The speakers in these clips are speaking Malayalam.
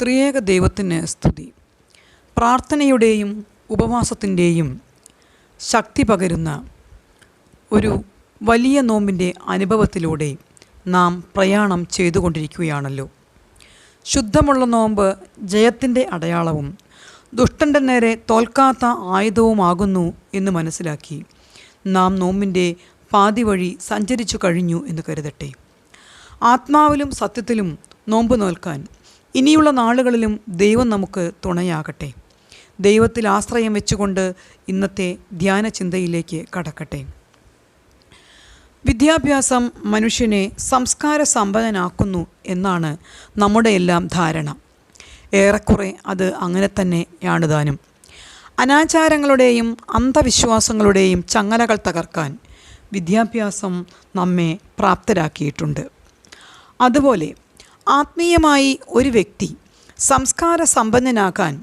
ത്രിയേക ദൈവത്തിന് സ്തുതി. പ്രാർത്ഥനയുടെയും ഉപവാസത്തിൻ്റെയും ശക്തി പകരുന്ന ഒരു വലിയ നോമ്പിൻ്റെ അനുഭവത്തിലൂടെ നാം പ്രയാണം ചെയ്തുകൊണ്ടിരിക്കുകയാണല്ലോ. ശുദ്ധമുള്ള നോമ്പ് ജയത്തിൻ്റെ അടയാളവും ദുഷ്ടൻ്റെ നേരെ തോൽക്കാത്ത ആയുധവുമാകുന്നു എന്ന് മനസ്സിലാക്കി നാം നോമ്പിൻ്റെ പാതി വഴി സഞ്ചരിച്ചു കഴിഞ്ഞു എന്ന് കരുതട്ടെ. ആത്മാവിലും സത്യത്തിലും നോമ്പ് നോൽക്കാൻ ഇനിയുള്ള നാളുകളിലും ദൈവം നമുക്ക് തുണയാകട്ടെ. ദൈവത്തിൽ ആശ്രയം വെച്ചുകൊണ്ട് ഇന്നത്തെ ധ്യാന ചിന്തയിലേക്ക് കടക്കട്ടെ. വിദ്യാഭ്യാസം മനുഷ്യനെ സംസ്കാര സമ്പന്നനാക്കുന്നു എന്നാണ് നമ്മുടെ എല്ലാം ധാരണ. ഏറെക്കുറെ അത് അങ്ങനെ തന്നെയാണ് താനും. അനാചാരങ്ങളുടെയും അന്ധവിശ്വാസങ്ങളുടെയും ചങ്ങലകൾ തകർക്കാൻ വിദ്യാഭ്യാസം നമ്മെ പ്രാപ്തരാക്കിയിട്ടുണ്ട്. അതുപോലെ ആത്മീയമായി ഒരു വ്യക്തി സംസ്കാര സമ്പന്നനാകാൻ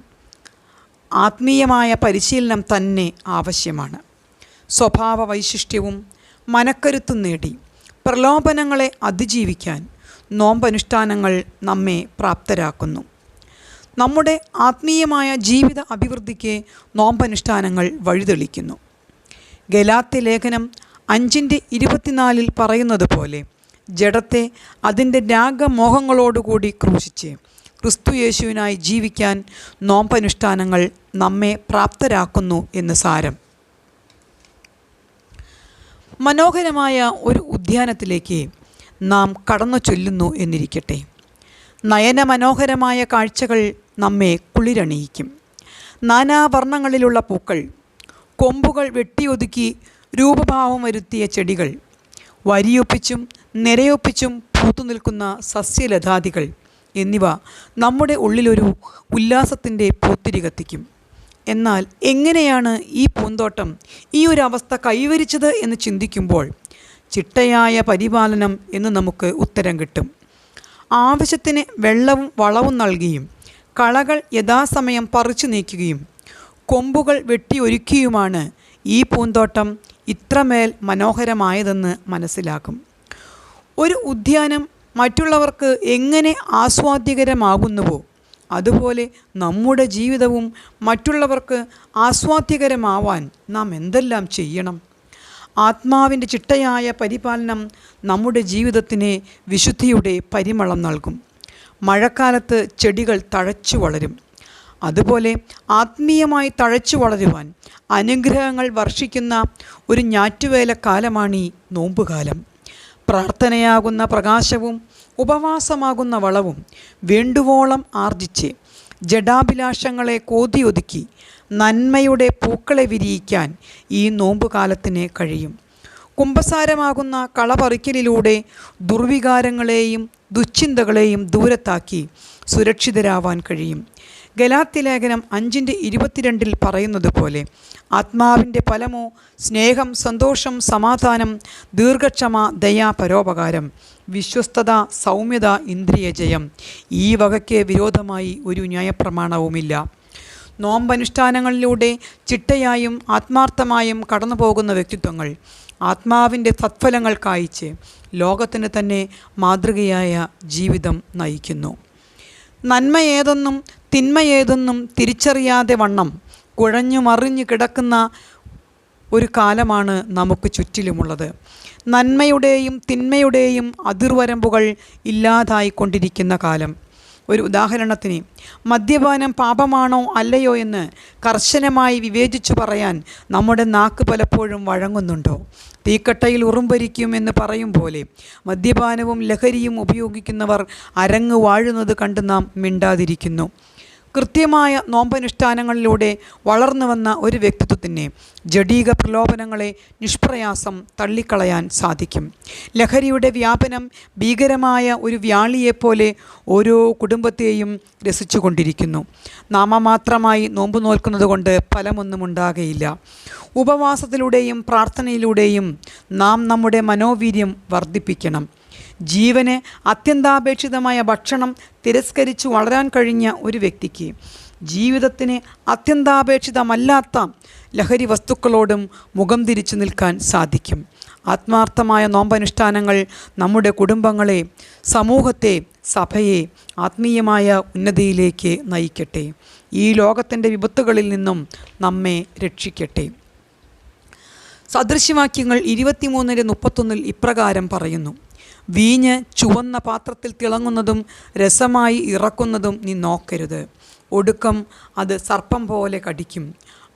ആത്മീയമായ പരിശീലനം തന്നെ ആവശ്യമാണ്. സ്വഭാവ വൈശിഷ്ട്യവും മനക്കരുത്തും നേടി പ്രലോഭനങ്ങളെ അതിജീവിക്കാൻ നോമ്പനുഷ്ഠാനങ്ങൾ നമ്മെ പ്രാപ്തരാക്കുന്നു. നമ്മുടെ ആത്മീയമായ ജീവിത അഭിവൃദ്ധിക്ക് നോമ്പനുഷ്ഠാനങ്ങൾ വഴിതെളിക്കുന്നു. ഗലാത്യ ലേഖനം 5:24 പറയുന്നത് പോലെ ജഡത്തെ അതിൻ്റെ രാഗമോഹങ്ങളോടുകൂടി ക്രൂശിച്ച് ക്രിസ്തു യേശുവിനായി ജീവിക്കാൻ നോമ്പനുഷ്ഠാനങ്ങൾ നമ്മെ പ്രാപ്തരാക്കുന്നു എന്ന് സാരം. മനോഹരമായ ഒരു ഉദ്യാനത്തിലേക്ക് നാം കടന്നു ചൊല്ലുന്നു എന്നിരിക്കട്ടെ. നയനമനോഹരമായ കാഴ്ചകൾ നമ്മെ കുളിരണിയിക്കും. നാനാവർണ്ണങ്ങളിലുള്ള പൂക്കൾ, കൊമ്പുകൾ വെട്ടിയൊതുക്കി രൂപഭാവം വരുത്തിയ ചെടികൾ, വരിയൊപ്പിച്ചും നിരയൊപ്പിച്ചും പൂത്തു നിൽക്കുന്ന സസ്യലതാദികൾ എന്നിവ നമ്മുടെ ഉള്ളിലൊരു ഉല്ലാസത്തിൻ്റെ പൂത്തിരി കത്തിക്കും. എന്നാൽ എങ്ങനെയാണ് ഈ പൂന്തോട്ടം ഈ ഒരു അവസ്ഥ കൈവരിച്ചത് എന്ന് ചിന്തിക്കുമ്പോൾ ചിട്ടയായ പരിപാലനം എന്ന് നമുക്ക് ഉത്തരം കിട്ടും. ആവശ്യത്തിന് വെള്ളവും വളവും നൽകിയും കളകൾ യഥാസമയം പറിച്ചു നീക്കുകയും കൊമ്പുകൾ വെട്ടിയൊരുക്കിയുമാണ് ഈ പൂന്തോട്ടം ഇത്രമേൽ മനോഹരമായതെന്ന് മനസ്സിലാക്കും. ഒരു ഉദ്യാനം മറ്റുള്ളവർക്ക് എങ്ങനെ ആസ്വാദ്യകരമാകുന്നുവോ അതുപോലെ നമ്മുടെ ജീവിതവും മറ്റുള്ളവർക്ക് ആസ്വാദ്യകരമാവാൻ നാം എന്തെല്ലാം ചെയ്യണം? ആത്മാവിൻ്റെ ചിട്ടയായ പരിപാലനം നമ്മുടെ ജീവിതത്തിന് വിശുദ്ധിയുടെ പരിമളം നൽകും. മഴക്കാലത്ത് ചെടികൾ തഴച്ചു വളരും. അതുപോലെ ആത്മീയമായി തഴച്ചു വളരുവാൻ അനുഗ്രഹങ്ങൾ വർഷിക്കുന്ന ഒരു ഞാറ്റുവേലക്കാലമാണ് ഈ നോമ്പുകാലം. പ്രാർത്ഥനയാകുന്ന പ്രകാശവും ഉപവാസമാകുന്ന വളവും വേണ്ടുവോളം ആർജിച്ച് ജഡാഭിലാഷങ്ങളെ കോതിയൊതുക്കി നന്മയുടെ പൂക്കളെ വിരിയിക്കാൻ ഈ നോമ്പുകാലത്തിന് കഴിയും. കുമ്പസാരമാകുന്ന കളപറിക്കലിലൂടെ ദുർവികാരങ്ങളെയും ദുശ്ചിന്തകളെയും ദൂരത്താക്കി സുരക്ഷിതരാവാൻ കഴിയും. ഗലാത്യ ലേഖനം 5:22 പറയുന്നത് പോലെ ആത്മാവിൻ്റെ ഫലമോ സ്നേഹം, സന്തോഷം, സമാധാനം, ദീർഘക്ഷമ, ദയ, പരോപകാരം, വിശ്വസ്തത, സൗമ്യത, ഇന്ദ്രിയജയം. ഈ വകയ്ക്ക് വിരോധമായി ഒരു ന്യായപ്രമാണവുമില്ല. നോമ്പനുഷ്ഠാനങ്ങളിലൂടെ ചിട്ടയായും ആത്മാർത്ഥമായും കടന്നു പോകുന്ന വ്യക്തിത്വങ്ങൾ ആത്മാവിൻ്റെ സത്ഫലങ്ങൾ കായ്ച്ച് ലോകത്തിന് തന്നെ മാതൃകയായ ജീവിതം നയിക്കുന്നു. നന്മ ഏതെന്നും തിന്മ ഏതെന്നും തിരിച്ചറിയാതെ വണ്ണം കുഴഞ്ഞു മറിഞ്ഞു കിടക്കുന്ന ഒരു കാലമാണ് നമുക്ക് ചുറ്റിലുമുള്ളത്. നന്മയുടെയും തിന്മയുടെയും അതിർവരമ്പുകൾ ഇല്ലാതായിക്കൊണ്ടിരിക്കുന്ന കാലം. ഒരു ഉദാഹരണത്തിന്, മദ്യപാനം പാപമാണോ അല്ലയോ എന്ന് കർശനമായി വിവേചിച്ചു പറയാൻ നമ്മുടെ നാക്ക് പലപ്പോഴും വഴങ്ങുന്നുണ്ടോ? തീക്കട്ടയിൽ ഉറുമ്പരിക്കും എന്ന് പറയും പോലെ മദ്യപാനവും ലഹരിയും ഉപയോഗിക്കുന്നവർ അരങ്ങ് വാഴുന്നത് കണ്ട് നാം മിണ്ടാതിരിക്കുന്നു. കൃത്യമായ നോമ്പനുഷ്ഠാനങ്ങളിലൂടെ വളർന്നു വന്ന ഒരു വ്യക്തിത്വത്തിന് ജഡീക പ്രലോഭനങ്ങളെ നിഷ്പ്രയാസം തള്ളിക്കളയാൻ സാധിക്കും. ലഹരിയുടെ വ്യാപനം ഭീകരമായ ഒരു വ്യാളിയെപ്പോലെ ഓരോ കുടുംബത്തെയും രസിച്ചുകൊണ്ടിരിക്കുന്നു. നാമമാത്രമായി നോമ്പ് നോൽക്കുന്നത് കൊണ്ട് ഫലമൊന്നും ഉണ്ടാകയില്ല. ഉപവാസത്തിലൂടെയും പ്രാർത്ഥനയിലൂടെയും നാം നമ്മുടെ മനോവീര്യം വർദ്ധിപ്പിക്കണം. ജീവന് അത്യന്താപേക്ഷിതമായ ഭക്ഷണം തിരസ്കരിച്ച് വളരാൻ കഴിഞ്ഞ ഒരു വ്യക്തിക്ക് ജീവിതത്തിന് അത്യന്താപേക്ഷിതമല്ലാത്ത ലഹരി വസ്തുക്കളോടും മുഖം തിരിച്ചു നിൽക്കാൻ സാധിക്കും. ആത്മാർത്ഥമായ നോമ്പനുഷ്ഠാനങ്ങൾ നമ്മുടെ കുടുംബങ്ങളെ, സമൂഹത്തെ, സഭയെ ആത്മീയമായ ഉന്നതിയിലേക്ക് നയിക്കട്ടെ. ഈ ലോകത്തിൻ്റെ വിപത്തുകളിൽ നിന്നും നമ്മെ രക്ഷിക്കട്ടെ. സദൃശ്യവാക്യങ്ങൾ 23:31 ഇപ്രകാരം പറയുന്നു: വീഞ്ഞ് ചുവന്ന പാത്രത്തിൽ തിളങ്ങുന്നതും രസമായി ഇറക്കുന്നതും നീ നോക്കരുത്. ഒടുക്കം അത് സർപ്പം പോലെ കടിക്കും,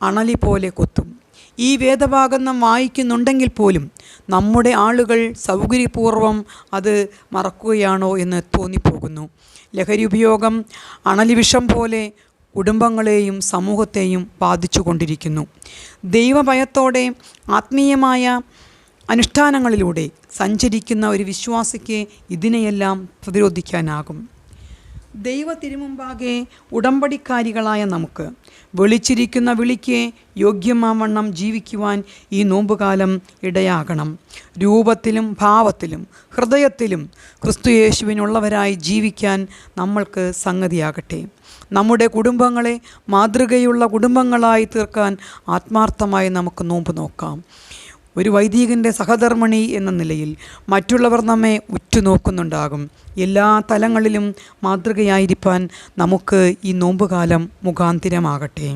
അണലി പോലെ കൊത്തും. ഈ വേദഭാഗം നാം വായിക്കുന്നുണ്ടെങ്കിൽ പോലും നമ്മുടെ ആളുകൾ സൗകര്യപൂർവ്വം അത് മറക്കുകയാണോ എന്ന് തോന്നിപ്പോകുന്നു. ലഹരി ഉപയോഗം അണലി വിഷം പോലെ കുടുംബങ്ങളെയും സമൂഹത്തെയും ബാധിച്ചു കൊണ്ടിരിക്കുന്നു. ദൈവഭയത്തോടെ ആത്മീയമായ അനുഷ്ഠാനങ്ങളിലൂടെ സഞ്ചരിക്കുന്ന ഒരു വിശ്വാസിക്ക് ഇതിനെയെല്ലാം പ്രതിരോധിക്കാനാകും. ദൈവ തിരുമുമ്പാകെ ഉടമ്പടിക്കാരികളായ നമുക്ക് വിളിച്ചിരിക്കുന്ന വിളിക്ക് യോഗ്യമാവണ്ണം ജീവിക്കുവാൻ ഈ നോമ്പുകാലം ഇടയാകണം. രൂപത്തിലും ഭാവത്തിലും ഹൃദയത്തിലും ക്രിസ്തുയേശുവിനുള്ളവരായി ജീവിക്കാൻ നമ്മൾക്ക് സംഗതിയാകട്ടെ. നമ്മുടെ കുടുംബങ്ങളെ മാതൃകയുള്ള കുടുംബങ്ങളായി തീർക്കാൻ ആത്മാർത്ഥമായി നമുക്ക് നോമ്പ് നോക്കാം. ഒരു വൈദികൻ്റെ സഹധർമ്മിണി എന്ന നിലയിൽ മറ്റുള്ളവർ നമ്മെ ഉറ്റുനോക്കുന്നുണ്ടാകും. എല്ലാ തലങ്ങളിലും മാതൃകയായിരിക്കാൻ നമുക്ക് ഈ നോമ്പുകാലം മുഖാന്തിരമാകട്ടെ.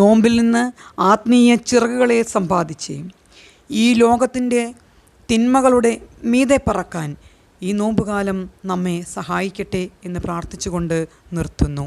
നോമ്പിൽ നിന്ന് ആത്മീയ ചിറകുകളെ സമ്പാദിച്ച് ഈ ലോകത്തിൻ്റെ തിന്മകളുടെ മീതെ പറക്കാൻ ഈ നോമ്പുകാലം നമ്മെ സഹായിക്കട്ടെ എന്ന് പ്രാർത്ഥിച്ചുകൊണ്ട് നിർത്തുന്നു.